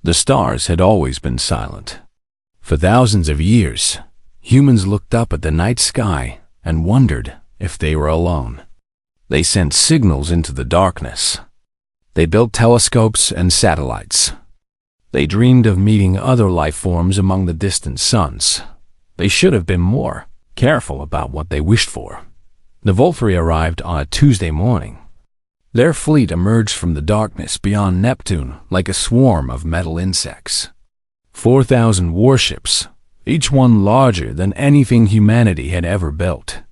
The stars had always been silent. For thousands of years, humans looked up at the night sky and wondered if they were alone. They sent signals into the darkness. They built telescopes and satellites. They dreamed of meeting other life forms among the distant suns. They should have been more careful about what they wished for. The Volturi arrived on a Tuesday morning. Their fleet emerged from the darkness beyond Neptune like a swarm of metal insects. 4,000 warships, each one larger than anything humanity had ever built.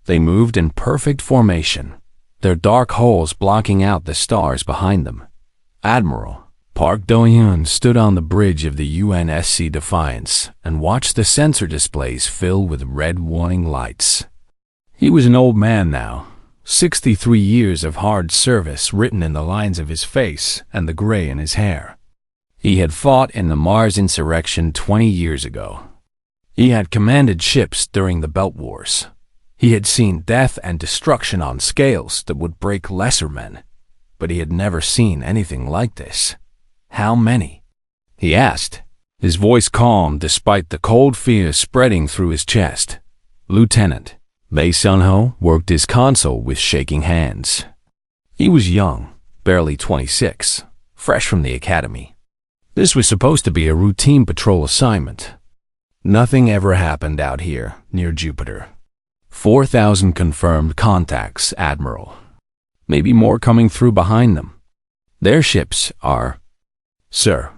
They moved in perfect formation, their dark holes blocking out the stars behind them. Admiral Park Do-hyun stood on the bridge of the UNSC Defiance and watched the sensor displays fill with red warning lights. He was an old man now, 63 years of hard service written in the lines of his face and the gray in his hair. He had fought in the Mars insurrection 20 years ago. He had commanded ships during the Belt Wars. He had seen death and destruction on scales that would break lesser men, but he had never seen anything like this. How many? He asked, his voice calm despite the cold fear spreading through his chest. Lieutenant Bae Sun-ho worked his console with shaking hands. He was young, barely 26, fresh from the academy. This was supposed to be a routine patrol assignment. Nothing ever happened out here, near Jupiter. 4,000 confirmed contacts, Admiral. Maybe more coming through behind them. Their ships are... Sir,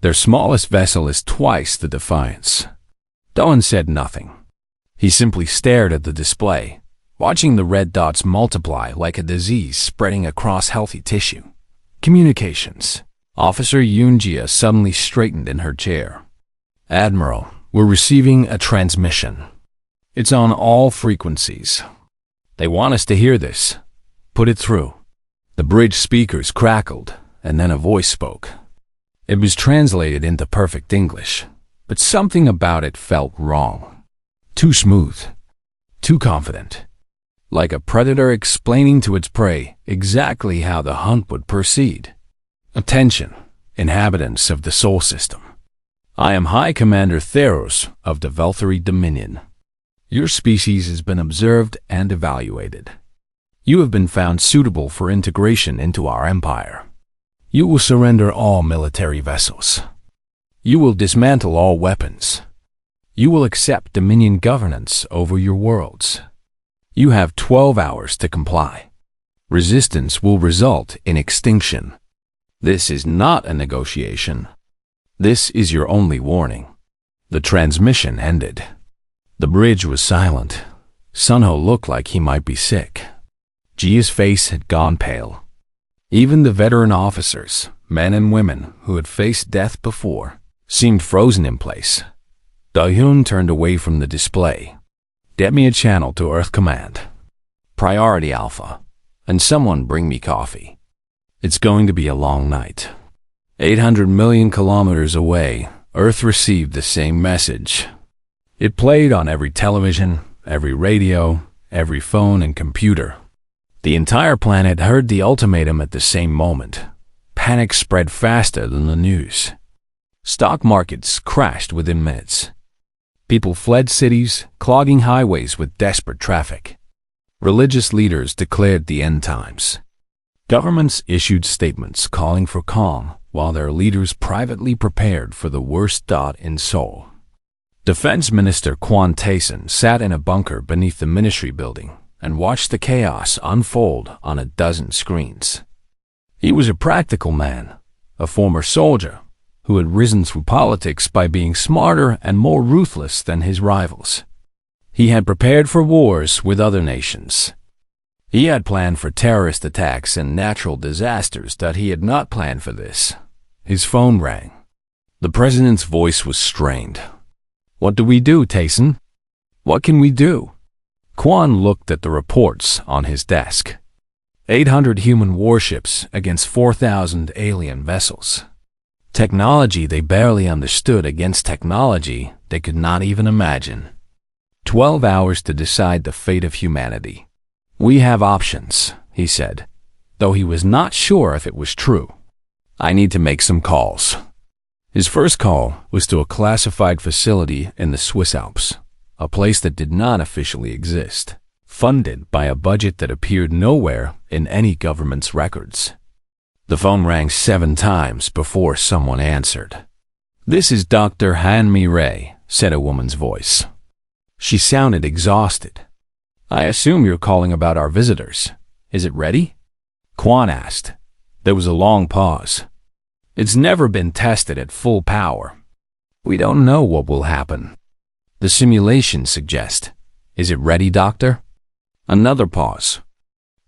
their smallest vessel is twice the Defiance. Do-hyun said nothing. He simply stared at the display, watching the red dots multiply like a disease spreading across healthy tissue. Communications. Officer Yoon-jia suddenly straightened in her chair. Admiral, we're receiving a transmission. It's on all frequencies. They want us to hear this. Put it through. The bridge speakers crackled, and then a voice spoke. It was translated into perfect English, but something about it felt wrong. Too smooth, too confident, like a predator explaining to its prey exactly how the hunt would proceed. Attention, inhabitants of the Sol System. I am High Commander Theros of the Volturi Dominion. Your species has been observed and evaluated. You have been found suitable for integration into our empire. You will surrender all military vessels. You will dismantle all weapons. You will accept Dominion governance over your worlds. You have 12 hours to comply. Resistance will result in extinction. This is not a negotiation. This is your only warning. The transmission ended. The bridge was silent. Sun-ho looked like he might be sick. Jia's face had gone pale. Even the veteran officers, men and women who had faced death before, seemed frozen in place. Do-hyun turned away from the display. Get me a channel to Earth Command. Priority Alpha. And someone bring me coffee. It's going to be a long night. 800 million kilometers away, Earth received the same message. It played on every television, every radio, every phone and computer. The entire planet heard the ultimatum at the same moment. Panic spread faster than the news. Stock markets crashed within minutes. People fled cities, clogging highways with desperate traffic. Religious leaders declared the end times. Governments issued statements calling for calm, while their leaders privately prepared for the worst in Seoul. Defense Minister Kwon Tae-sun sat in a bunker beneath the ministry building and watched the chaos unfold on a dozen screens. He was a practical man, a former soldier, who had risen through politics by being smarter and more ruthless than his rivals. He had prepared for wars with other nations. He had planned for terrorist attacks and natural disasters that he had not planned for this. His phone rang. The president's voice was strained. What do we do, Tae-sun? What can we do? Kwon looked at the reports on his desk. 800 human warships against 4,000 alien vessels. Technology they barely understood against technology they could not even imagine. 12 hours to decide the fate of humanity. We have options, he said, though he was not sure if it was true. I need to make some calls. His first call was to a classified facility in the Swiss Alps, a place that did not officially exist, funded by a budget that appeared nowhere in any government's records. The phone rang 7 times before someone answered. "This is Dr. Han Mi-Ray," said a woman's voice. She sounded exhausted. "I assume you're calling about our visitors. Is it ready?" Quan asked. There was a long pause. "It's never been tested at full power. We don't know what will happen. The simulations suggest. Is it ready, doctor?" Another pause.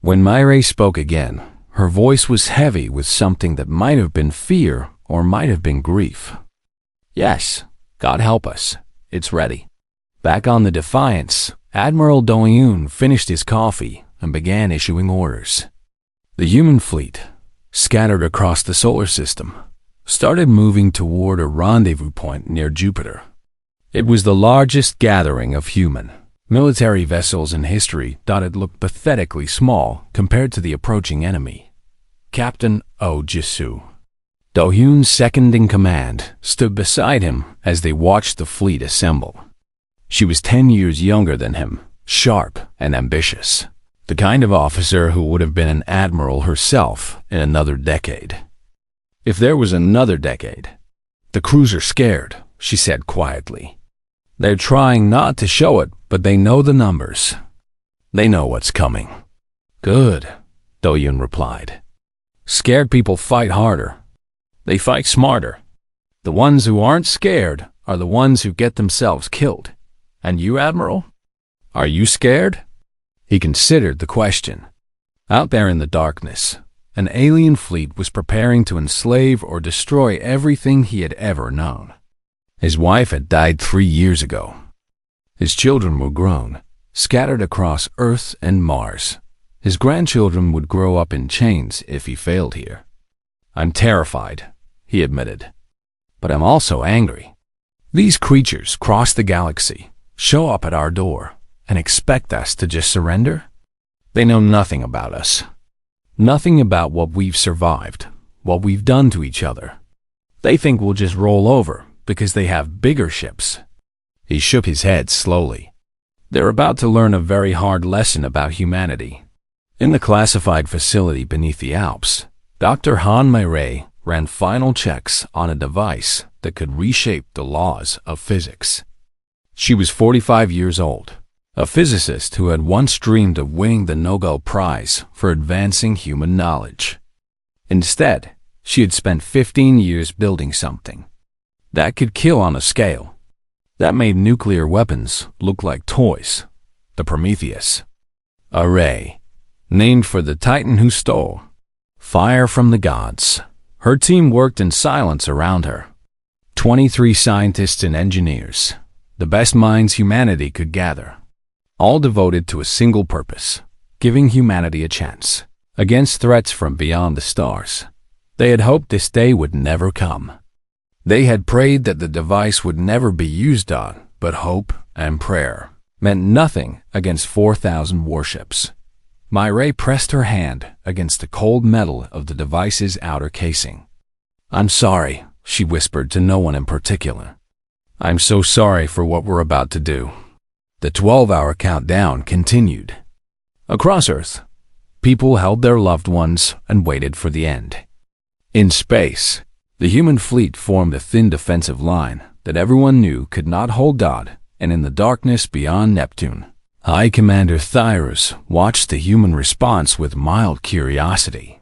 When Mi-Ray spoke again, her voice was heavy with something that might have been fear or might have been grief. "Yes, God help us. It's ready." Back on the Defiance, Admiral Do-yoon finished his coffee and began issuing orders. The human fleet, scattered across the solar system, started moving toward a rendezvous point near Jupiter. It was the largest gathering of human, military vessels in history that had looked pathetically small compared to the approaching enemy. Captain Oh Jisoo, Do-yoon's second-in-command, stood beside him as they watched the fleet assemble. She was 10 years younger than him, sharp and ambitious, the kind of officer who would have been an admiral herself in another decade. If there was another decade. "The crews are scared," she said quietly. "They're trying not to show it, but they know the numbers. They know what's coming." "Good," Do-yoon replied. "Scared people fight harder. They fight smarter. The ones who aren't scared are the ones who get themselves killed. And you, Admiral? Are you scared?" He considered the question. Out there in the darkness, an alien fleet was preparing to enslave or destroy everything he had ever known. His wife had died 3 years ago. His children were grown, scattered across Earth and Mars. His grandchildren would grow up in chains if he failed here. "I'm terrified," he admitted. "But I'm also angry. These creatures cross the galaxy, show up at our door, and expect us to just surrender? They know nothing about us. Nothing about what we've survived, what we've done to each other. They think we'll just roll over because they have bigger ships." He shook his head slowly. "They're about to learn a very hard lesson about humanity." In the classified facility beneath the Alps, Dr. Han Mi-Ray ran final checks on a device that could reshape the laws of physics. She was 45 years old, a physicist who had once dreamed of winning the Nobel Prize for advancing human knowledge. Instead, she had spent 15 years building something that could kill on a scale that made nuclear weapons look like toys, the Prometheus. A ray, named for the Titan who stole fire from the gods. Her team worked in silence around her. 23 scientists and engineers, the best minds humanity could gather, all devoted to a single purpose, giving humanity a chance against threats from beyond the stars. They had hoped this day would never come. They had prayed that the device would never be used on, but hope and prayer meant nothing against 4,000 warships. Mi-Ray pressed her hand against the cold metal of the device's outer casing. "I'm sorry," she whispered to no one in particular. "I'm so sorry for what we're about to do." The 12-hour countdown continued. Across Earth, people held their loved ones and waited for the end. In space, the human fleet formed a thin defensive line that everyone knew could not hold God, and in the darkness beyond Neptune, High Commander Thyrus watched the human response with mild curiosity.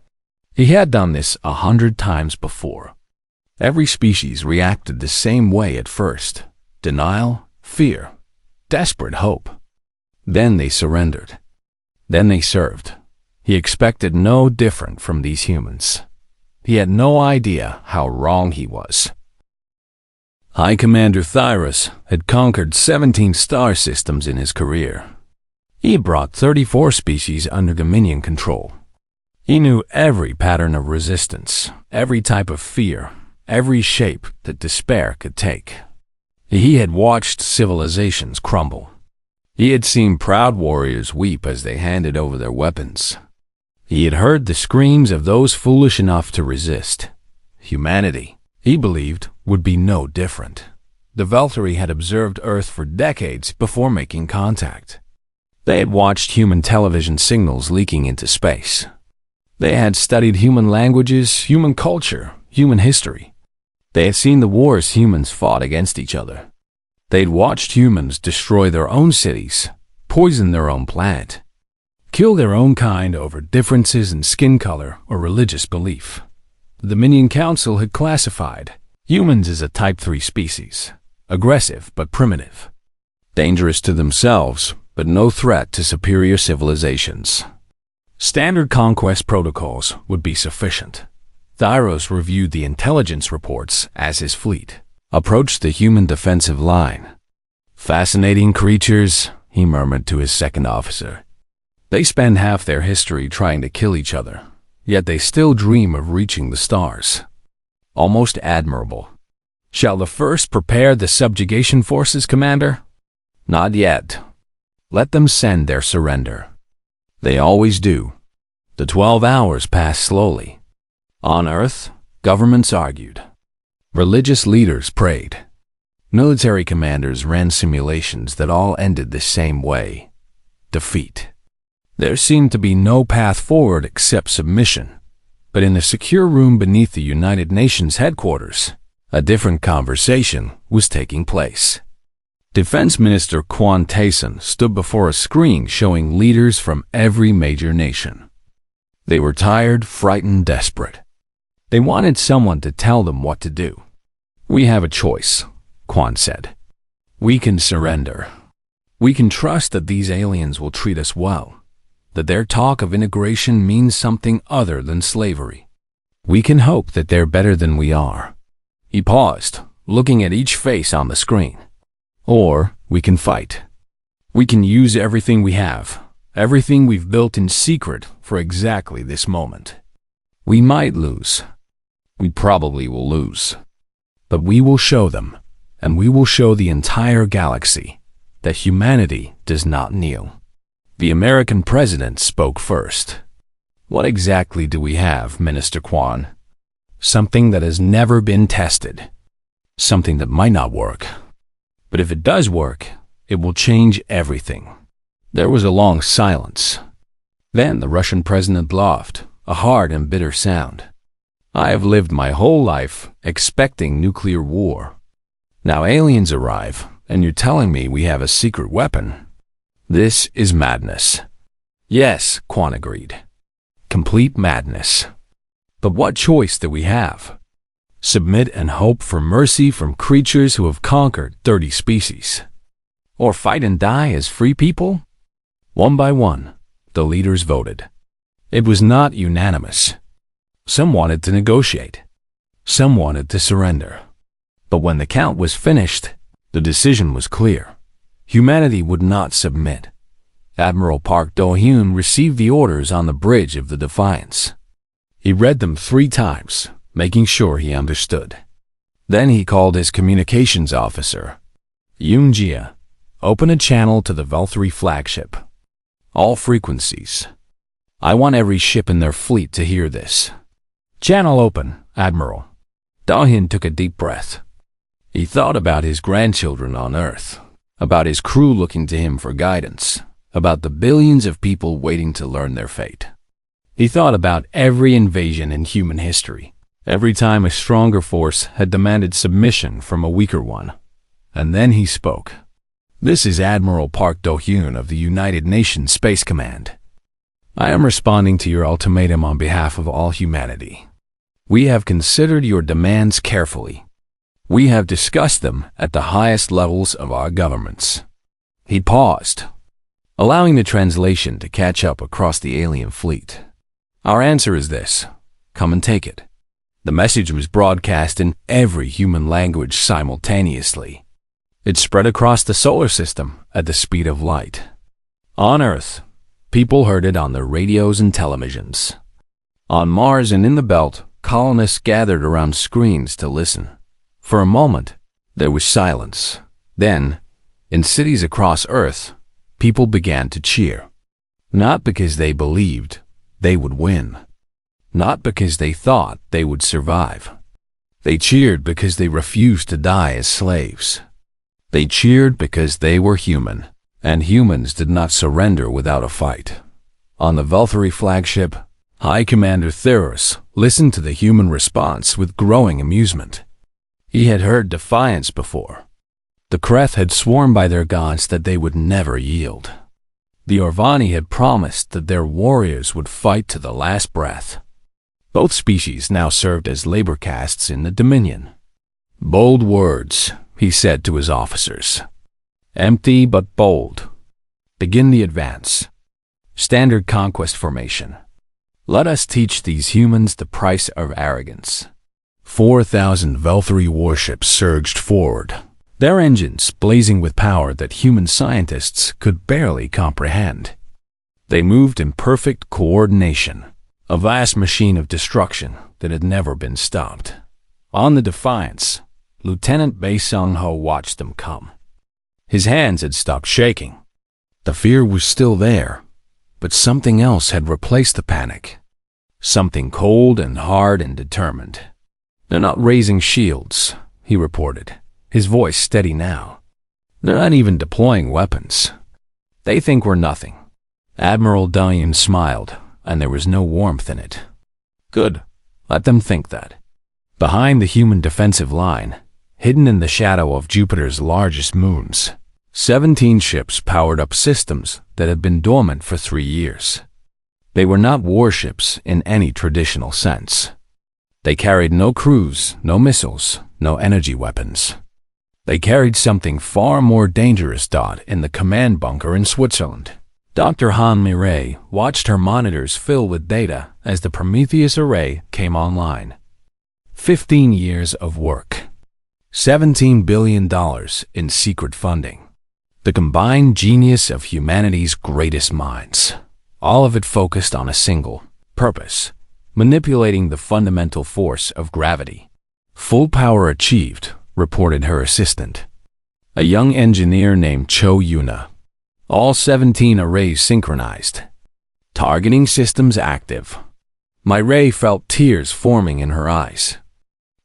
He had done this 100 times before. Every species reacted the same way at first: denial, fear, desperate hope. Then they surrendered. Then they served. He expected no different from these humans. He had no idea how wrong he was. High Commander Thyrus had conquered 17 star systems in his career. He brought 34 species under Dominion control. He knew every pattern of resistance, every type of fear, every shape that despair could take. He had watched civilizations crumble. He had seen proud warriors weep as they handed over their weapons. He had heard the screams of those foolish enough to resist. Humanity he believed would be no different. The Valkyrie had observed Earth for decades before making contact. They had watched human television signals leaking into space. They had studied human languages, human culture, human history. They had seen the wars humans fought against each other. They'd watched humans destroy their own cities, poison their own planet, kill their own kind over differences in skin color or religious belief. The Dominion Council had classified humans as a Type 3 species, aggressive but primitive, dangerous to themselves but no threat to superior civilizations. Standard conquest protocols would be sufficient. Thyros reviewed the intelligence reports as his fleet approached the human defensive line. "Fascinating creatures," he murmured to his second officer. "They spend half their history trying to kill each other, yet they still dream of reaching the stars. Almost admirable. Shall the first prepare the subjugation forces, Commander?" "Not yet. Let them send their surrender." They always do. The 12 hours passed slowly. On Earth, governments argued. Religious leaders prayed. Military commanders ran simulations that all ended the same way: defeat. There seemed to be no path forward except submission. But in the secure room beneath the United Nations headquarters, a different conversation was taking place. Defense Minister Quan Tayson stood before a screen showing leaders from every major nation. They were tired, frightened, desperate. They wanted someone to tell them what to do. "We have a choice," Quan said. "We can surrender. We can trust that these aliens will treat us well, that their talk of integration means something other than slavery. We can hope that they're better than we are." He paused, looking at each face on the screen. "Or we can fight. We can use everything we have, everything we've built in secret for exactly this moment. We might lose. We probably will lose. But we will show them, and we will show the entire galaxy, that humanity does not kneel." The American president spoke first. "What exactly do we have, Minister Quan?" "Something that has never been tested. Something that might not work. But if it does work, it will change everything." There was a long silence. Then the Russian president laughed, a hard and bitter sound. "I have lived my whole life expecting nuclear war. Now aliens arrive, and you're telling me we have a secret weapon. This is madness." "Yes," Quan agreed. "Complete madness. But what choice do we have? Submit and hope for mercy from creatures who have conquered 30 species? Or fight and die as free people?" One by one, the leaders voted. It was not unanimous. Some wanted to negotiate. Some wanted to surrender. But when the count was finished, the decision was clear. Humanity would not submit. Admiral Park Do-hyun received the orders on the bridge of the Defiance. He read them 3 times, making sure he understood. Then he called his communications officer. "Yoon-jia, open a channel to the Valkyrie flagship. All frequencies. I want every ship in their fleet to hear this." "Channel open, Admiral." Do-hyun took a deep breath. He thought about his grandchildren on Earth, about his crew looking to him for guidance, about the billions of people waiting to learn their fate. He thought about every invasion in human history, every time a stronger force had demanded submission from a weaker one. And then he spoke. "This is Admiral Park Do-hyun of the United Nations Space Command. I am responding to your ultimatum on behalf of all humanity. We have considered your demands carefully. We have discussed them at the highest levels of our governments." He paused, allowing the translation to catch up across the alien fleet. "Our answer is this. Come and take it." The message was broadcast in every human language simultaneously. It spread across the solar system at the speed of light. On Earth, people heard it on their radios and televisions. On Mars and in the Belt, colonists gathered around screens to listen. For a moment, there was silence. Then, in cities across Earth, people began to cheer. Not because they believed they would win. Not because they thought they would survive. They cheered because they refused to die as slaves. They cheered because they were human, and humans did not surrender without a fight. On the Valkyrie flagship, High Commander Theros listened to the human response with growing amusement. He had heard defiance before. The Kreth had sworn by their gods that they would never yield. The Orvani had promised that their warriors would fight to the last breath. Both species now served as labor castes in the Dominion. "Bold words," he said to his officers. "Empty but bold. Begin the advance. Standard conquest formation. Let us teach these humans the price of arrogance." 4,000 Valkyrie warships surged forward, their engines blazing with power that human scientists could barely comprehend. They moved in perfect coordination, a vast machine of destruction that had never been stopped. On the Defiance, Lieutenant Bei Sung-ho watched them come. His hands had stopped shaking. The fear was still there, but something else had replaced the panic. Something cold and hard and determined. "They're not raising shields," he reported, his voice steady now. "They're not even deploying weapons. They think we're nothing." Admiral Dalian smiled, and there was no warmth in it. "Good. Let them think that." Behind the human defensive line, hidden in the shadow of Jupiter's largest moons, 17 ships powered up systems that had been dormant for 3 years. They were not warships in any traditional sense. They carried no crews, no missiles, no energy weapons. They carried something far more dangerous. In the command bunker in Switzerland, Dr. Han Mireille watched her monitors fill with data as the Prometheus array came online. 15 years of work. $17 billion in secret funding. The combined genius of humanity's greatest minds. All of it focused on a single purpose: manipulating the fundamental force of gravity. "Full power achieved," reported her assistant, a young engineer named Cho Yuna. "All 17 arrays synchronized. Targeting systems active." Mireille felt tears forming in her eyes.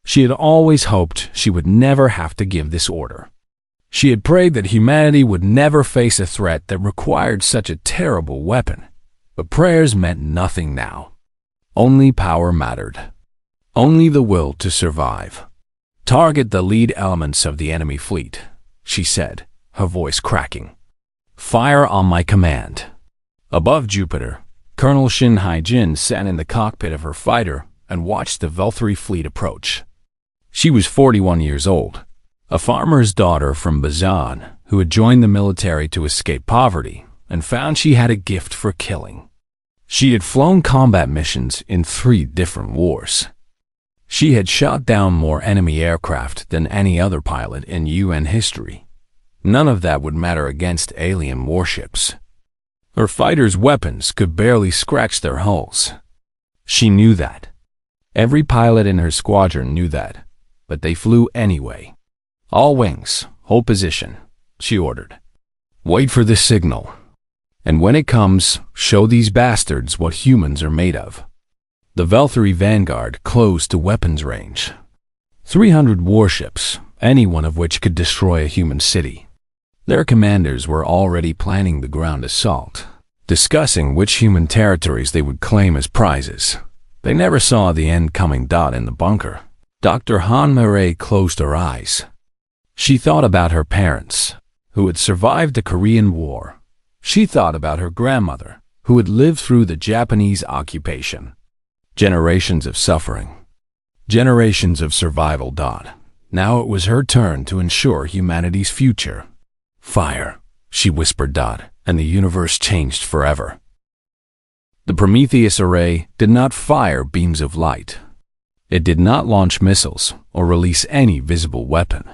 She had always hoped she would never have to give this order. She had prayed that humanity would never face a threat that required such a terrible weapon. But prayers meant nothing now. Only power mattered. Only the will to survive. "Target the lead elements of the enemy fleet," she said, her voice cracking. "Fire on my command." Above Jupiter, Colonel Shin Hai-jin sat in the cockpit of her fighter and watched the Valkyrie fleet approach. She was 41 years old, a farmer's daughter from Bazan who had joined the military to escape poverty and found she had a gift for killing. She had flown combat missions in 3 different wars. She had shot down more enemy aircraft than any other pilot in UN history. None of that would matter against alien warships. Her fighters' weapons could barely scratch their hulls. She knew that. Every pilot in her squadron knew that, but they flew anyway. "All wings, hold position," she ordered. "Wait for the signal. And when it comes, show these bastards what humans are made of." The Valkyrie Vanguard closed to weapons range. 300 warships, any one of which could destroy a human city. Their commanders were already planning the ground assault, discussing which human territories they would claim as prizes. They never saw the end coming. In the bunker, Dr. Han Mireille closed her eyes. She thought about her parents, who had survived the Korean War. She thought about her grandmother, who had lived through the Japanese occupation. Generations of suffering. Generations of survival. Now it was her turn to ensure humanity's future. "Fire," she whispered. And the universe changed forever. The Prometheus array did not fire beams of light. It did not launch missiles or release any visible weapon.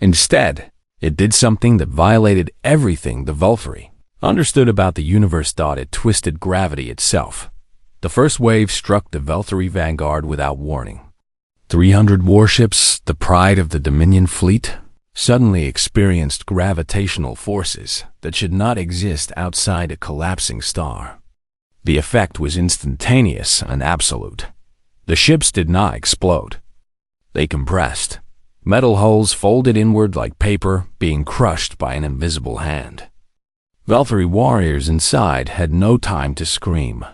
Instead, it did something that violated everything the Valkyrie understood about the universe. It twisted gravity itself. The first wave struck the Valkyrie Vanguard without warning. 300 warships, the pride of the Dominion fleet, suddenly experienced gravitational forces that should not exist outside a collapsing star. The effect was instantaneous and absolute. The ships did not explode. They compressed. Metal hulls folded inward like paper being crushed by an invisible hand. Valkyrie warriors inside had no time to scream.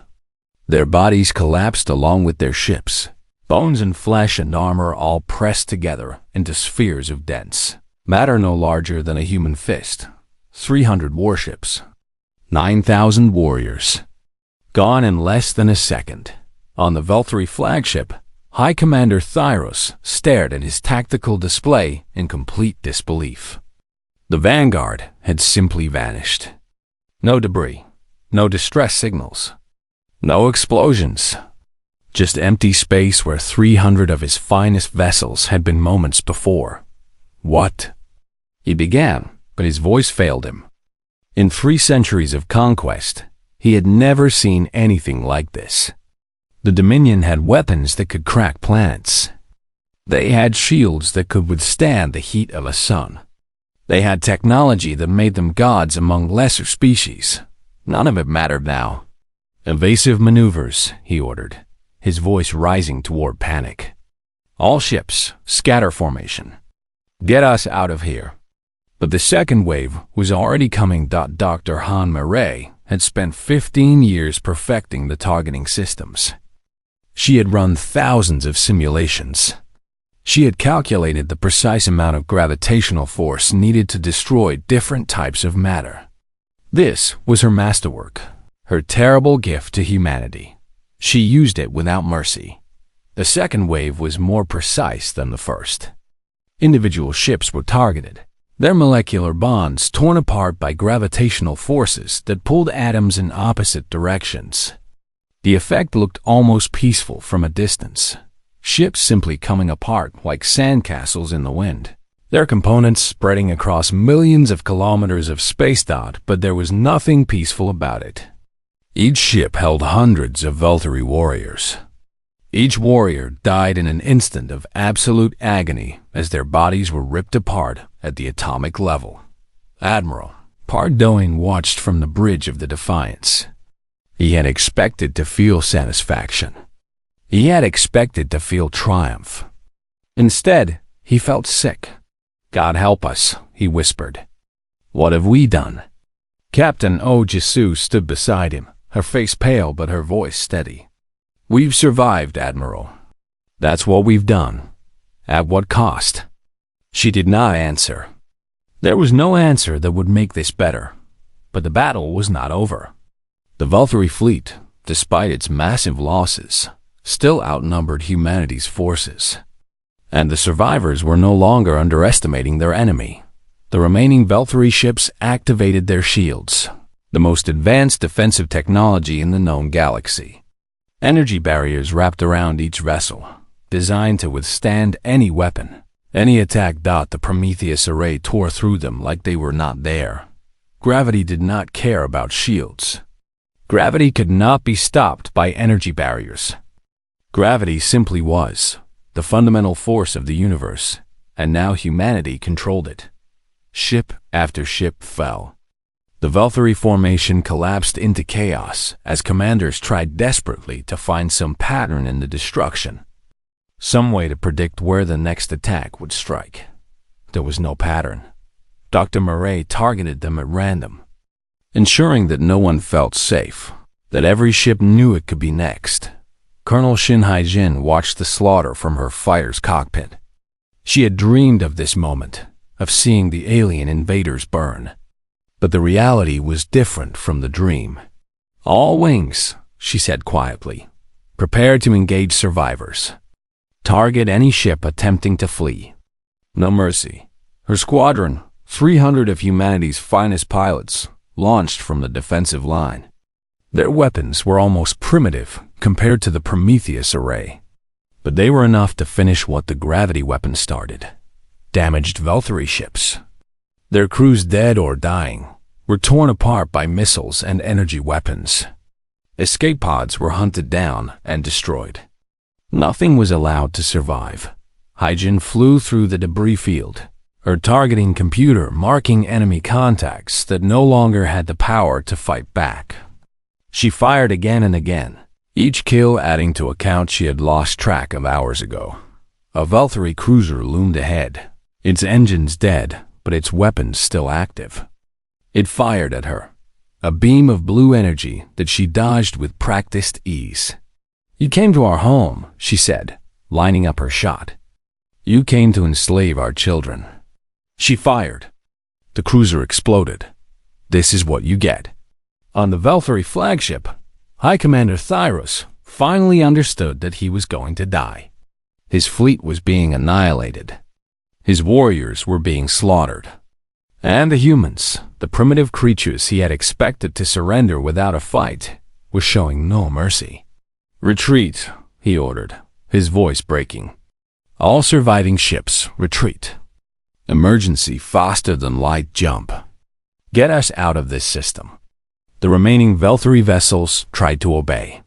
Their bodies collapsed along with their ships. Bones and flesh and armor all pressed together into spheres of dense matter no larger than a human fist. 300 warships. 9,000 warriors. Gone in less than a second. On the Valkyrie flagship, High Commander Thyros stared at his tactical display in complete disbelief. The Vanguard had simply vanished. No debris, no distress signals, no explosions. Just empty space where 300 of his finest vessels had been moments before. What? He began, but his voice failed him. In 3 centuries of conquest, he had never seen anything like this. The Dominion had weapons that could crack planets. They had shields that could withstand the heat of a sun. They had technology that made them gods among lesser species. None of it mattered now. Evasive maneuvers, he ordered, his voice rising toward panic. All ships, scatter formation. Get us out of here. But the second wave was already coming. Dr. Han Murray had spent 15 years perfecting the targeting systems. She had run thousands of simulations. She had calculated the precise amount of gravitational force needed to destroy different types of matter. This was her masterwork, her terrible gift to humanity. She used it without mercy. The second wave was more precise than the first. Individual ships were targeted, their molecular bonds torn apart by gravitational forces that pulled atoms in opposite directions. The effect looked almost peaceful from a distance. Ships simply coming apart like sandcastles in the wind. Their components spreading across millions of kilometers of space. But there was nothing peaceful about it. Each ship held hundreds of Valkyrie warriors. Each warrior died in an instant of absolute agony as their bodies were ripped apart at the atomic level. Admiral Pardoin watched from the bridge of the Defiance. He had expected to feel satisfaction. He had expected to feel triumph. Instead, he felt sick. God help us, he whispered. What have we done? Captain Ojisu stood beside him, her face pale but her voice steady. We've survived, Admiral. That's what we've done. At what cost? She did not answer. There was no answer that would make this better. But the battle was not over. The Valkyrie fleet, despite its massive losses, still outnumbered humanity's forces. And the survivors were no longer underestimating their enemy. The remaining Valkyrie ships activated their shields, the most advanced defensive technology in the known galaxy. Energy barriers wrapped around each vessel, designed to withstand any weapon, any attack. The Prometheus array tore through them like they were not there. Gravity did not care about shields. Gravity could not be stopped by energy barriers. Gravity simply was the fundamental force of the universe, and now humanity controlled it. Ship after ship fell. The Valkyrie formation collapsed into chaos as commanders tried desperately to find some pattern in the destruction, some way to predict where the next attack would strike. There was no pattern. Dr. Murray targeted them at random, ensuring that no one felt safe, that every ship knew it could be next. Colonel Shin Haijin watched the slaughter from her fighter's cockpit. She had dreamed of this moment, of seeing the alien invaders burn. But the reality was different from the dream. All wings, she said quietly. Prepare to engage survivors. Target any ship attempting to flee. No mercy. Her squadron, 300 of humanity's finest pilots, launched from the defensive line. Their weapons were almost primitive compared to the Prometheus array, but they were enough to finish what the gravity weapon started. Damaged Valkyrie ships. Their crews dead or dying, were torn apart by missiles and energy weapons. Escape pods were hunted down and destroyed. Nothing was allowed to survive. Haijin flew through the debris field, her targeting computer marking enemy contacts that no longer had the power to fight back. She fired again and again, each kill adding to a count she had lost track of hours ago. A Valkyrie cruiser loomed ahead, its engines dead, but its weapons still active. It fired at her, a beam of blue energy that she dodged with practiced ease. "You came to our home," she said, lining up her shot. "You came to enslave our children." She fired. The cruiser exploded. This is what you get. On the Valkyrie flagship, High Commander Thyros finally understood that he was going to die. His fleet was being annihilated. His warriors were being slaughtered. And the humans, the primitive creatures he had expected to surrender without a fight, were showing no mercy. "Retreat," he ordered, his voice breaking. "All surviving ships, retreat. Emergency faster-than-light jump. Get us out of this system." The remaining Valkyrie vessels tried to obey.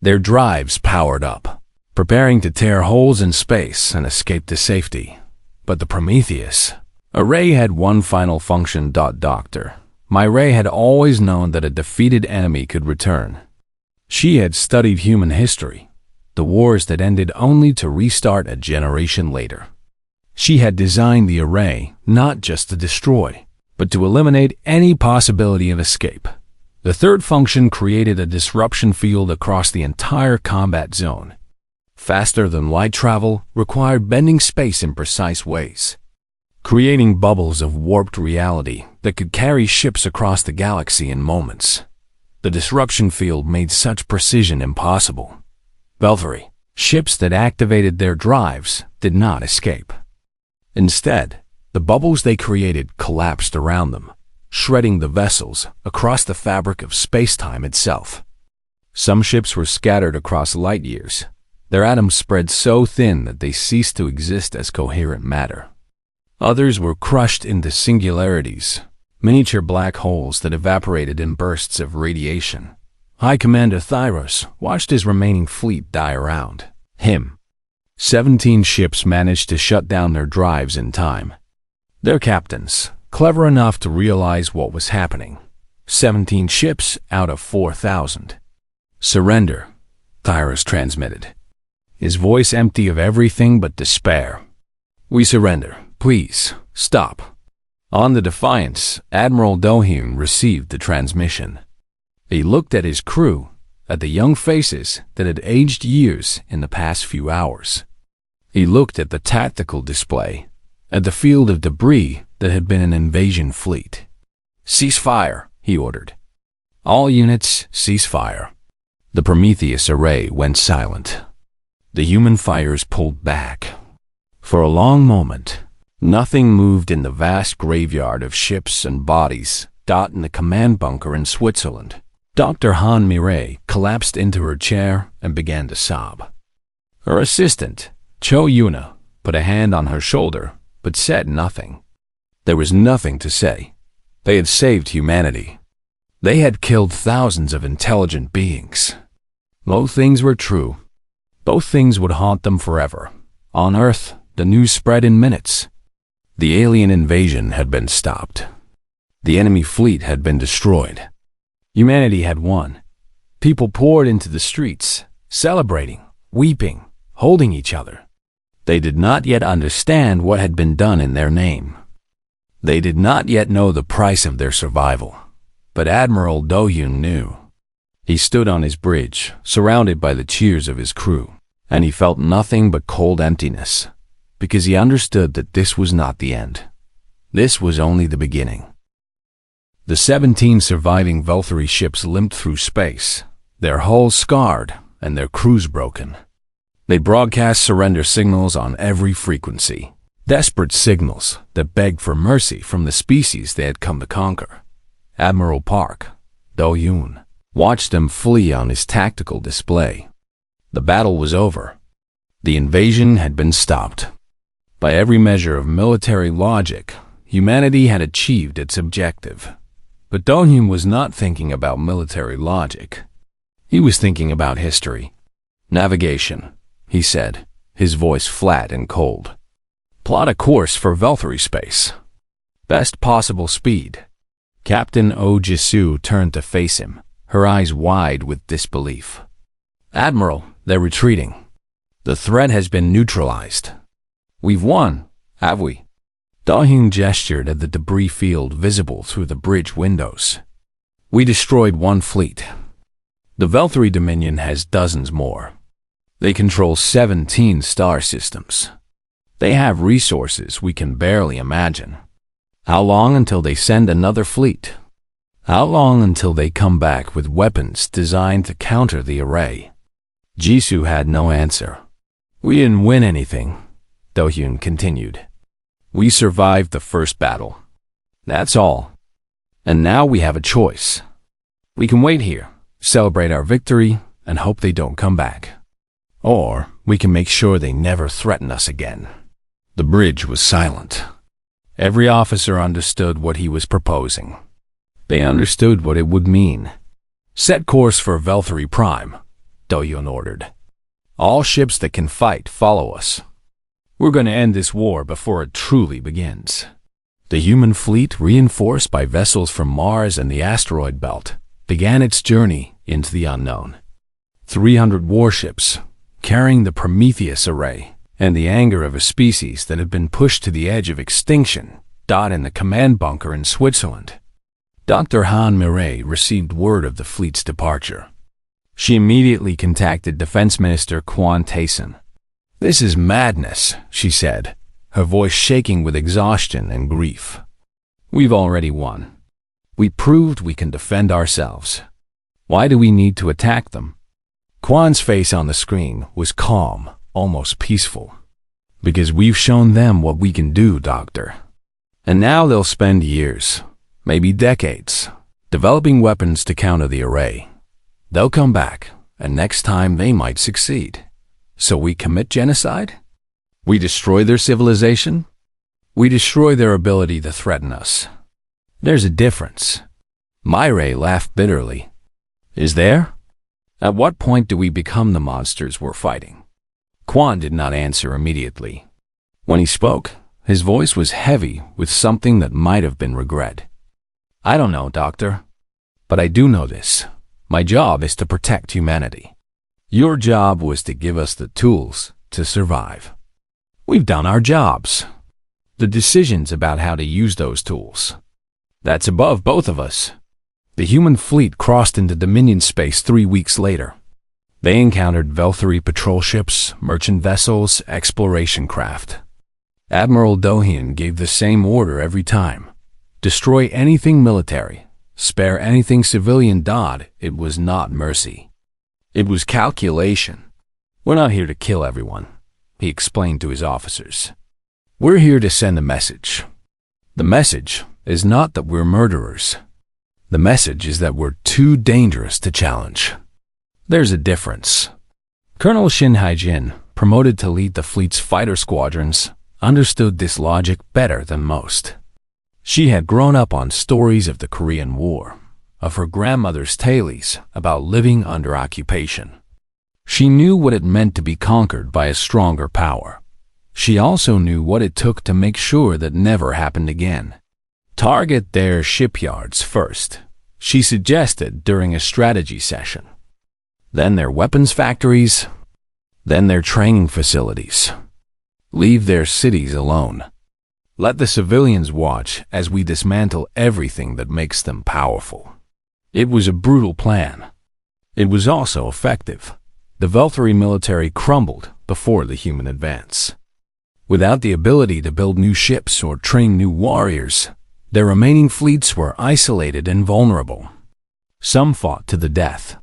Their drives powered up, preparing to tear holes in space and escape to safety. But the Prometheus array had one final function. Doctor, my Ray had always known that a defeated enemy could return. She had studied human history, the wars that ended only to restart a generation later. She had designed the array not just to destroy, but to eliminate any possibility of escape. The third function created a disruption field across the entire combat zone. Faster-than-light travel required bending space in precise ways, creating bubbles of warped reality that could carry ships across the galaxy in moments. The disruption field made such precision impossible. Valkyrie, ships that activated their drives, did not escape. Instead, the bubbles they created collapsed around them, shredding the vessels across the fabric of space-time itself. Some ships were scattered across light years, their atoms spread so thin that they ceased to exist as coherent matter. Others were crushed into singularities, miniature black holes that evaporated in bursts of radiation. High Commander Thyros watched his remaining fleet die around him. 17 ships managed to shut down their drives in time. Their captains, clever enough to realize what was happening. 17 ships out of 4,000. "Surrender," Thyros transmitted, his voice empty of everything but despair. "We surrender. Please, stop." On the Defiance, Admiral Dohyun received the transmission. He looked at his crew, at the young faces that had aged years in the past few hours. He looked at the tactical display, at the field of debris that had been an invasion fleet. "Cease fire," he ordered. "All units, cease fire." The Prometheus array went silent. The human fighters pulled back. For a long moment, nothing moved in the vast graveyard of ships and bodies. In the command bunker in Switzerland, Dr. Han Mireille collapsed into her chair and began to sob. Her assistant, Cho Yuna, put a hand on her shoulder, but said nothing. There was nothing to say. They had saved humanity. They had killed thousands of intelligent beings. Both things were true. Both things would haunt them forever. On Earth, the news spread in minutes. The alien invasion had been stopped. The enemy fleet had been destroyed. Humanity had won. People poured into the streets, celebrating, weeping, holding each other. They did not yet understand what had been done in their name. They did not yet know the price of their survival. But Admiral Dohyun knew. He stood on his bridge, surrounded by the cheers of his crew, and he felt nothing but cold emptiness, because he understood that this was not the end. This was only the beginning. The 17 surviving Valkyrie ships limped through space, their hulls scarred and their crews broken. They broadcast surrender signals on every frequency, desperate signals that begged for mercy from the species they had come to conquer. Admiral Park, Do-yoon, watched them flee on his tactical display. The battle was over. The invasion had been stopped. By every measure of military logic, humanity had achieved its objective. But Do-yoon was not thinking about military logic. He was thinking about history. "Navigation," he said, his voice flat and cold. "Plot a course for Valkyrie space. Best possible speed." Captain Oh Jisoo turned to face him, her eyes wide with disbelief. "Admiral, they're retreating." The threat has been neutralized. We've won, have we? Da-Hyun gestured at the debris field visible through the bridge windows. We destroyed one fleet. The Velthari Dominion has dozens more. They control 17 star systems. They have resources we can barely imagine. How long until they send another fleet? How long until they come back with weapons designed to counter the array? Jisoo had no answer. We didn't win anything, Do-Hyun continued. We survived the first battle. That's all. And now we have a choice. We can wait here, celebrate our victory, and hope they don't come back. Or we can make sure they never threaten us again. The bridge was silent. Every officer understood what he was proposing. They understood what it would mean. Set course for Velthari Prime, Do-Hyun ordered. All ships that can fight follow us. We're going to end this war before it truly begins. The human fleet, reinforced by vessels from Mars and the asteroid belt, began its journey into the unknown. 300 warships, carrying the Prometheus array and the anger of a species that had been pushed to the edge of extinction, died in the command bunker in Switzerland. Dr. Han Mireille received word of the fleet's departure. She immediately contacted Defense Minister Kwon Tae-sun. This is madness, she said, her voice shaking with exhaustion and grief. We've already won. We proved we can defend ourselves. Why do we need to attack them? Kwon's face on the screen was calm, almost peaceful. Because we've shown them what we can do, Doctor. And now they'll spend years, maybe decades, developing weapons to counter the array. They'll come back, and next time they might succeed. So we commit genocide? We destroy their civilization? We destroy their ability to threaten us. There's a difference. Mireille laughed bitterly. Is there? At what point do we become the monsters we're fighting? Kwon did not answer immediately. When he spoke, his voice was heavy with something that might have been regret. I don't know, Doctor. But I do know this. My job is to protect humanity. Your job was to give us the tools to survive. We've done our jobs. The decisions about how to use those tools. That's above both of us. The human fleet crossed into Dominion space 3 weeks later. They encountered Velthari patrol ships, merchant vessels, exploration craft. Admiral Do-Hyun gave the same order every time. Destroy anything military. Spare anything civilian. It was not mercy. It was calculation. We're not here to kill everyone, he explained to his officers. We're here to send a message. The message is not that we're murderers. The message is that we're too dangerous to challenge. There's a difference. Colonel Shin Hae-jin, promoted to lead the fleet's fighter squadrons, understood this logic better than most. She had grown up on stories of the Korean War, of her grandmother's tales about living under occupation. She knew what it meant to be conquered by a stronger power. She also knew what it took to make sure that never happened again. Target their shipyards first, she suggested during a strategy session. Then their weapons factories, then their training facilities. Leave their cities alone. Let the civilians watch as we dismantle everything that makes them powerful. It was a brutal plan. It was also effective. The Velthari military crumbled before the human advance. Without the ability to build new ships or train new warriors, their remaining fleets were isolated and vulnerable. Some fought to the death.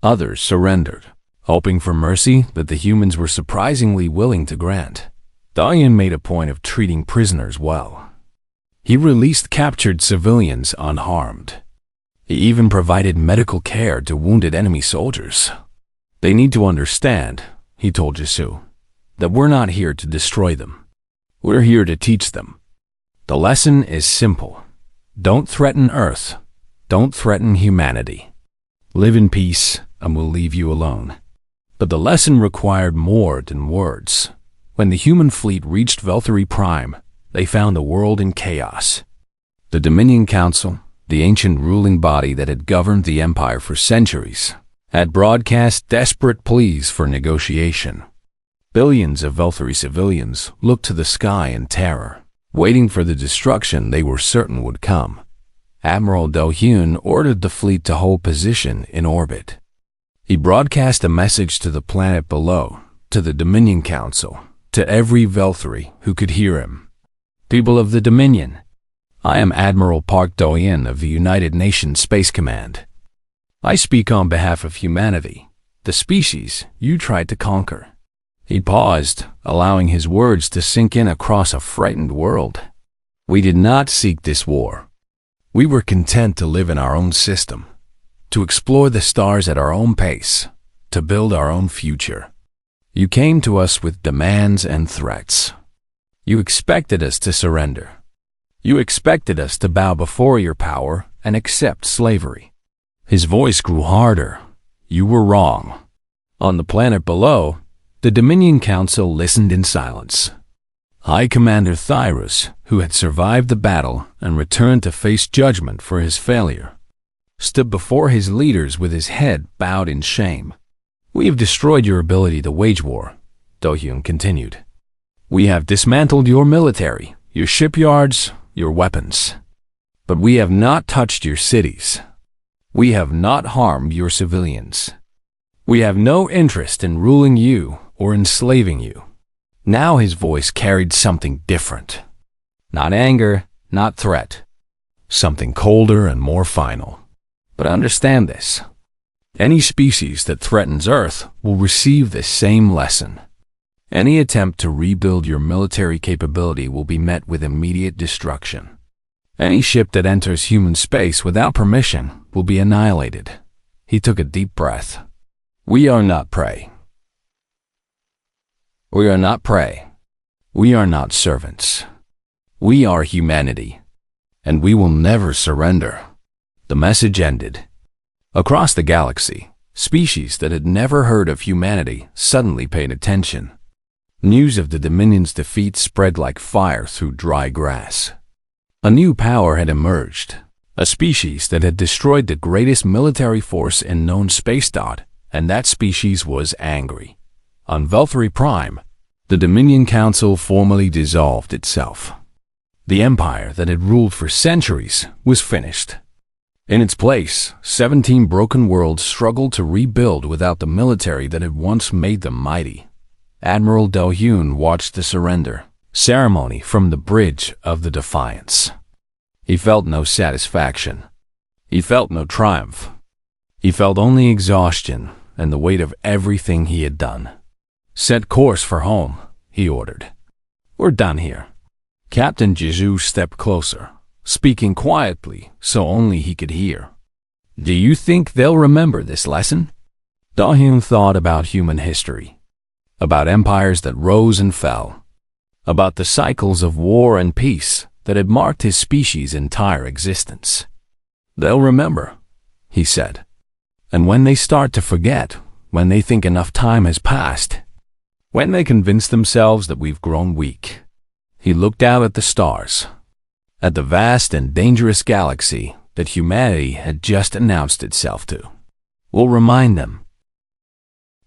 Others surrendered, hoping for mercy that the humans were surprisingly willing to grant. Do-Hyun made a point of treating prisoners well. He released captured civilians unharmed. He even provided medical care to wounded enemy soldiers. They need to understand, he told Jisoo, that we're not here to destroy them. We're here to teach them. The lesson is simple. Don't threaten Earth. Don't threaten humanity. Live in peace, and we'll leave you alone. But the lesson required more than words. When the human fleet reached Velthari Prime, they found the world in chaos. The Dominion Council, the ancient ruling body that had governed the empire for centuries, had broadcast desperate pleas for negotiation. Billions of Velthari civilians looked to the sky in terror, waiting for the destruction they were certain would come. Admiral Do-hyun ordered the fleet to hold position in orbit. He broadcast a message to the planet below, to the Dominion Council, to every Velthari who could hear him. People of the Dominion, I am Admiral Park Do-hyun of the United Nations Space Command. I speak on behalf of humanity, the species you tried to conquer. He paused, allowing his words to sink in across a frightened world. We did not seek this war. We were content to live in our own system, to explore the stars at our own pace, to build our own future. You came to us with demands and threats. You expected us to surrender. You expected us to bow before your power and accept slavery. His voice grew harder. You were wrong. On the planet below, the Dominion Council listened in silence. High Commander Thyrus, who had survived the battle and returned to face judgment for his failure, stood before his leaders with his head bowed in shame. We have destroyed your ability to wage war, Do-hyun continued. We have dismantled your military, your shipyards, your weapons. But we have not touched your cities. We have not harmed your civilians. We have no interest in ruling you or enslaving you. Now his voice carried something different. Not anger, not threat. Something colder and more final. But understand this. Any species that threatens Earth will receive this same lesson. Any attempt to rebuild your military capability will be met with immediate destruction. Any ship that enters human space without permission will be annihilated. He took a deep breath. We are not prey. We are not prey. We are not servants. We are humanity, and we will never surrender. The message ended. Across the galaxy, species that had never heard of humanity suddenly paid attention. News of the Dominion's defeat spread like fire through dry grass. A new power had emerged, a species that had destroyed the greatest military force in known space, and that species was angry. On Velthari Prime, the Dominion Council formally dissolved itself. The empire that had ruled for centuries was finished. In its place, 17 broken worlds struggled to rebuild without the military that had once made them mighty. Admiral Do-hyun watched the surrender ceremony from the bridge of the Defiance. He felt no satisfaction. He felt no triumph. He felt only exhaustion and the weight of everything he had done. Set course for home, he ordered. We're done here. Captain Jizu stepped closer, speaking quietly so only he could hear. Do you think they'll remember this lesson? Do-hyun thought about human history, about empires that rose and fell, about the cycles of war and peace that had marked his species' entire existence. They'll remember, he said. And when they start to forget, when they think enough time has passed, when they convince themselves that we've grown weak. He looked out at the stars, at the vast and dangerous galaxy that humanity had just announced itself to. We'll remind them.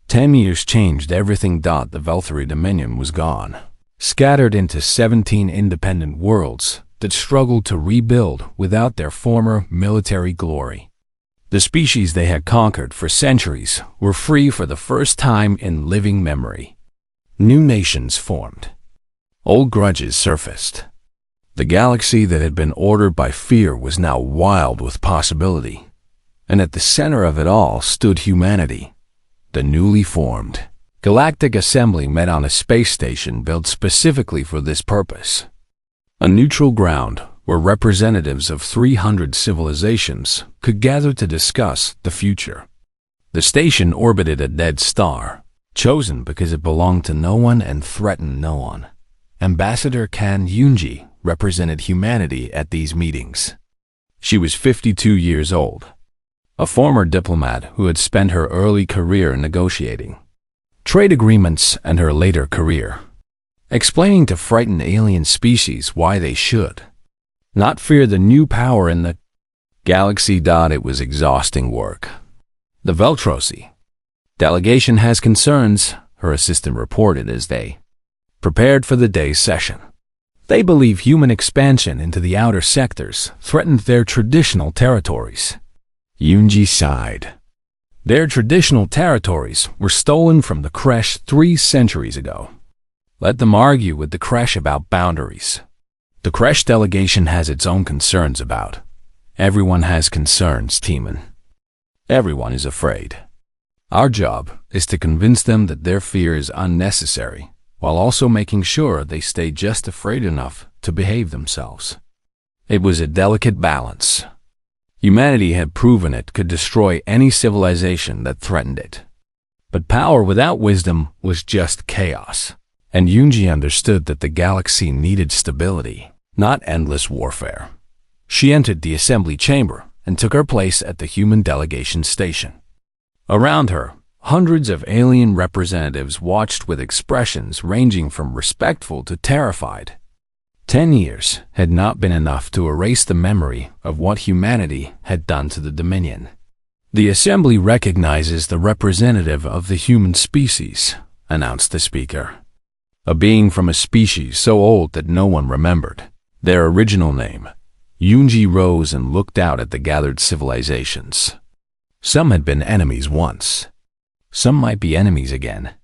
10 years changed everything. The Velthari Dominion was gone, scattered into 17 independent worlds that struggled to rebuild without their former military glory. The species they had conquered for centuries were free for the first time in living memory. New nations formed. Old grudges surfaced. The galaxy that had been ordered by fear was now wild with possibility. And at the center of it all stood humanity, the newly formed. Galactic Assembly met on a space station built specifically for this purpose. A neutral ground where representatives of 300 civilizations could gather to discuss the future. The station orbited a dead star, chosen because it belonged to no one and threatened no one. Ambassador Kan Yoonji represented humanity at these meetings. She was 52 years old, a former diplomat who had spent her early career negotiating trade agreements and her later career, explaining to frightened alien species why they should not fear the new power in the galaxy. It was exhausting work. The Veltrosi delegation has concerns, her assistant reported as they prepared for the day's session. They believe human expansion into the outer sectors threatened their traditional territories. Yoonji sighed. Their traditional territories were stolen from the Kresh 3 centuries ago. Let them argue with the Kresh about boundaries. The Kresh delegation has its own concerns about. Everyone has concerns, Timon. Everyone is afraid. Our job is to convince them that their fear is unnecessary, while also making sure they stay just afraid enough to behave themselves. It was a delicate balance. Humanity had proven it could destroy any civilization that threatened it. But power without wisdom was just chaos, and Yoonji understood that the galaxy needed stability, not endless warfare. She entered the assembly chamber and took her place at the human delegation station. Around her, hundreds of alien representatives watched with expressions ranging from respectful to terrified. 10 years had not been enough to erase the memory of what humanity had done to the Dominion. The assembly recognizes the representative of the human species, announced the speaker. A being from a species so old that no one remembered their original name. Yoonji rose and looked out at the gathered civilizations. Some had been enemies once. Some might be enemies again.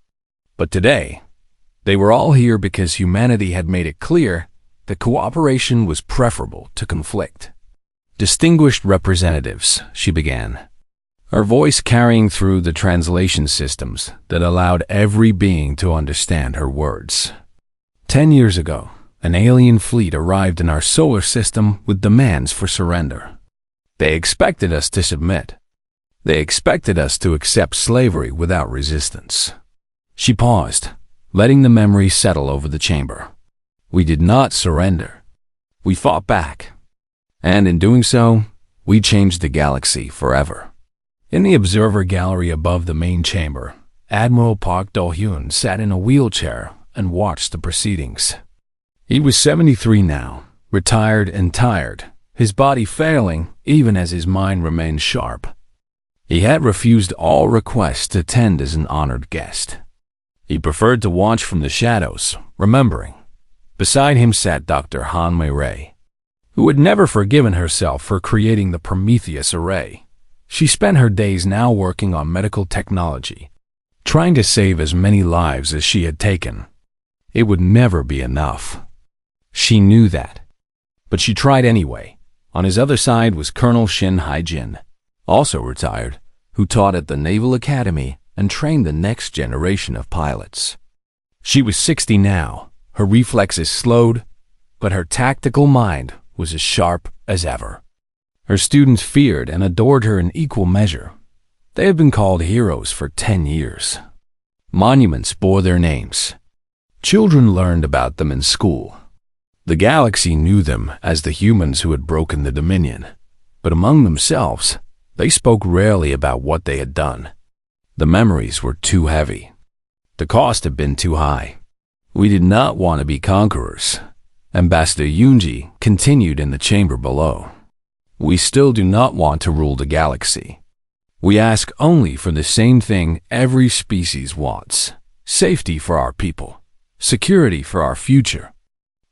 But today, they were all here because humanity had made it clear that cooperation was preferable to conflict. Distinguished representatives, she began, her voice carrying through the translation systems that allowed every being to understand her words. 10 years ago, an alien fleet arrived in our solar system with demands for surrender. They expected us to submit. They expected us to accept slavery without resistance. She paused, letting the memory settle over the chamber. We did not surrender. We fought back. And in doing so, we changed the galaxy forever. In the observer gallery above the main chamber, Admiral Park Do-hyun sat in a wheelchair and watched the proceedings. He was 73 now, retired and tired, his body failing even as his mind remained sharp. He had refused all requests to attend as an honored guest. He preferred to watch from the shadows, remembering. Beside him sat Dr. Han Mei-Ray, who had never forgiven herself for creating the Prometheus array. She spent her days now working on medical technology, trying to save as many lives as she had taken. It would never be enough. She knew that. But she tried anyway. On his other side was Colonel Shin Hai-jin, also retired, who taught at the Naval Academy and trained the next generation of pilots. She was 60 now, her reflexes slowed, but her tactical mind was as sharp as ever. Her students feared and adored her in equal measure. They had been called heroes for 10 years. Monuments bore their names. Children learned about them in school. The galaxy knew them as the humans who had broken the Dominion, but among themselves, they spoke rarely about what they had done. The memories were too heavy. The cost had been too high. We did not want to be conquerors. Ambassador Yoonji continued in the chamber below. We still do not want to rule the galaxy. We ask only for the same thing every species wants: safety for our people, security for our future,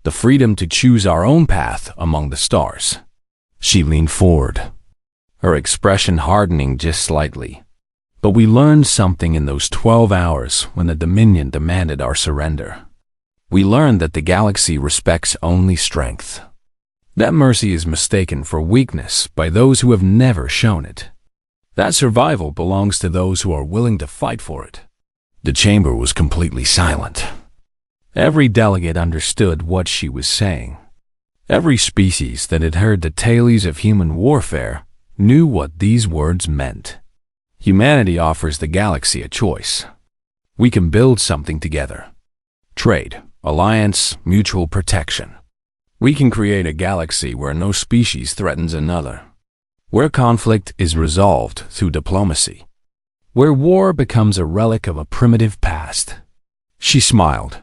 the freedom to choose our own path among the stars. She leaned forward, her expression hardening just slightly. But we learned something in those 12 hours when the Dominion demanded our surrender. We learned that the galaxy respects only strength. That mercy is mistaken for weakness by those who have never shown it. That survival belongs to those who are willing to fight for it. The chamber was completely silent. Every delegate understood what she was saying. Every species that had heard the tales of human warfare knew what these words meant. Humanity offers the galaxy a choice. We can build something together. Trade, alliance, mutual protection. We can create a galaxy where no species threatens another, where conflict is resolved through diplomacy, where war becomes a relic of a primitive past. She smiled,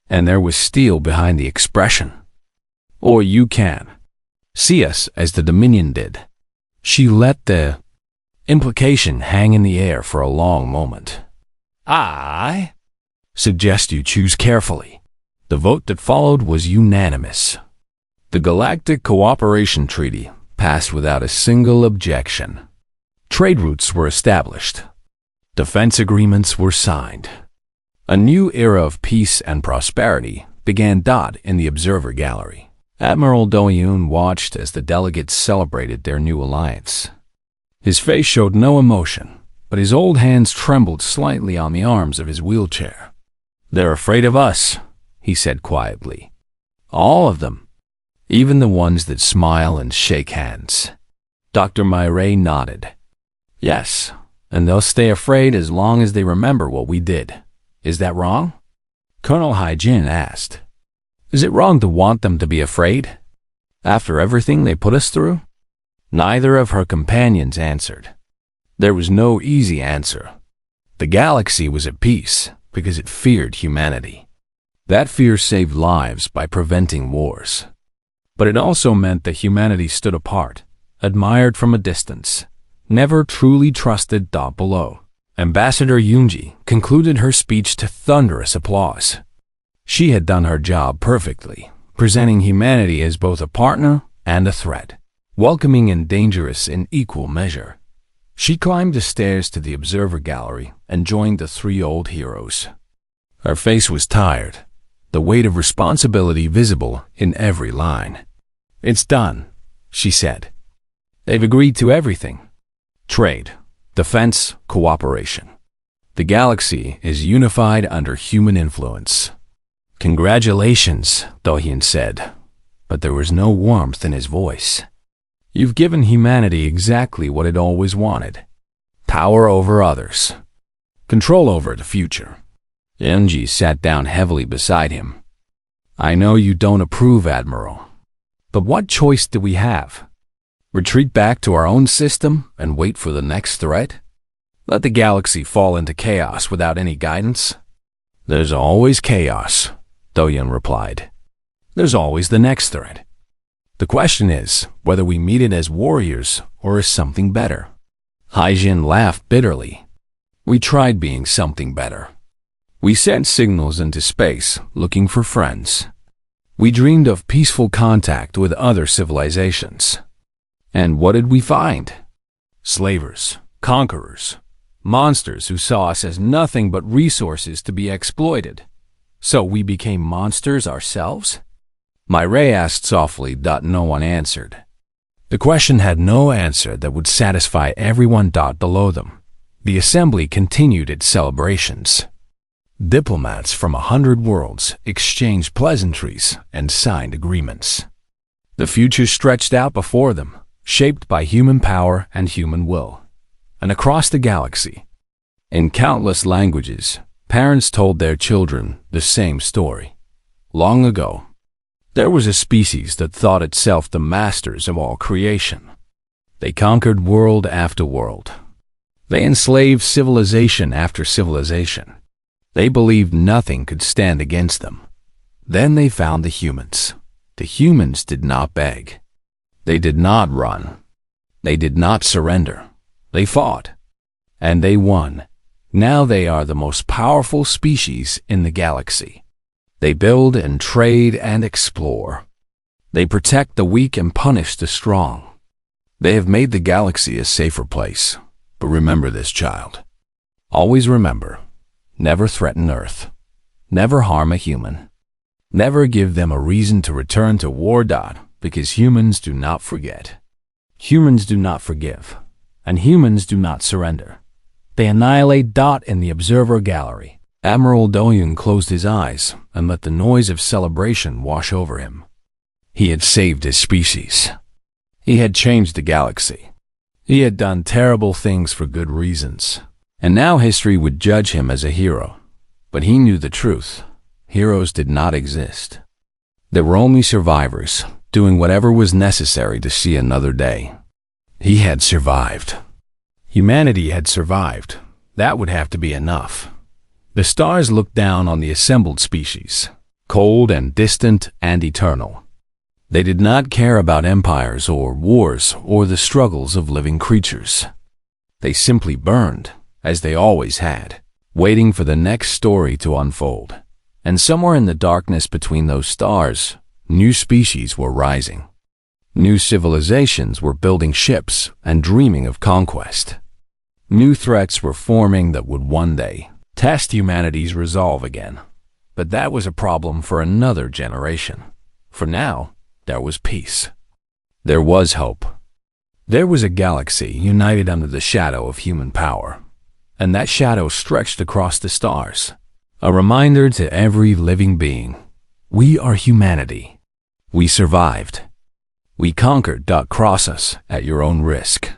and there was steel behind the expression. Or you can see us as the Dominion did. She let the implication hang in the air for a long moment. I Suggest you choose carefully. The vote that followed was unanimous. The Galactic Cooperation Treaty passed without a single objection. Trade routes were established. Defense agreements were signed. A new era of peace and prosperity began. In the observer gallery, Admiral Doyun watched as the delegates celebrated their new alliance. His face showed no emotion, but his old hands trembled slightly on the arms of his wheelchair. "They're afraid of us," he said quietly. "All of them. Even the ones that smile and shake hands." Dr. Myray nodded. "Yes, and they'll stay afraid as long as they remember what we did. Is that wrong?" Colonel Hyjin asked. "Is it wrong to want them to be afraid? After everything they put us through?" Neither of her companions answered. There was no easy answer. The galaxy was at peace because it feared humanity. That fear saved lives by preventing wars. But it also meant that humanity stood apart, admired from a distance, never truly trusted. Below, Ambassador Yunji concluded her speech to thunderous applause. She had done her job perfectly, presenting humanity as both a partner and a threat, welcoming and dangerous in equal measure. She climbed the stairs to the observer gallery and joined the three old heroes. Her face was tired, the weight of responsibility visible in every line. "It's done," she said. "They've agreed to everything. Trade, defense, cooperation. The galaxy is unified under human influence." "Congratulations," Dohyun said, but there was no warmth in his voice. "You've given humanity exactly what it always wanted. Power over others. Control over the future." Yunji sat down heavily beside him. "I know you don't approve, Admiral. But what choice do we have? Retreat back to our own system and wait for the next threat? Let the galaxy fall into chaos without any guidance?" "There's always chaos," Dohyun replied. "There's always the next threat. The question is whether we meet it as warriors or as something better." Hyjin laughed bitterly. "We tried being something better. We sent signals into space looking for friends. We dreamed of peaceful contact with other civilizations. And what did we find? Slavers, conquerors, monsters who saw us as nothing but resources to be exploited. So we became monsters ourselves?" Myray asked softly. No one answered. The question had no answer that would satisfy everyone. Below them, the assembly continued its celebrations. Diplomats from 100 worlds exchanged pleasantries and signed agreements. The future stretched out before them, shaped by human power and human will. And across the galaxy, in countless languages, parents told their children the same story. Long ago, there was a species that thought itself the masters of all creation. They conquered world after world. They enslaved civilization after civilization. They believed nothing could stand against them. Then they found the humans. The humans did not beg. They did not run. They did not surrender. They fought. And they won. Now they are the most powerful species in the galaxy. They build and trade and explore. They protect the weak and punish the strong. They have made the galaxy a safer place. But remember this, child. Always remember. Never threaten Earth. Never harm a human. Never give them a reason to return to war. Because humans do not forget. Humans do not forgive. And humans do not surrender. They annihilate. In the observer gallery, Admiral Doyun closed his eyes and let the noise of celebration wash over him. He had saved his species. He had changed the galaxy. He had done terrible things for good reasons. And now history would judge him as a hero. But he knew the truth. Heroes did not exist. There were only survivors, doing whatever was necessary to see another day. He had survived. Humanity had survived. That would have to be enough. The stars looked down on the assembled species, cold and distant and eternal. They did not care about empires or wars or the struggles of living creatures. They simply burned, as they always had, waiting for the next story to unfold. And somewhere in the darkness between those stars, new species were rising. New civilizations were building ships and dreaming of conquest. New threats were forming that would one day test humanity's resolve again. But that was a problem for another generation. For now, there was peace. There was hope. There was a galaxy united under the shadow of human power. And that shadow stretched across the stars. A reminder to every living being. We are humanity. We survived. We conquered. Cross us at your own risk.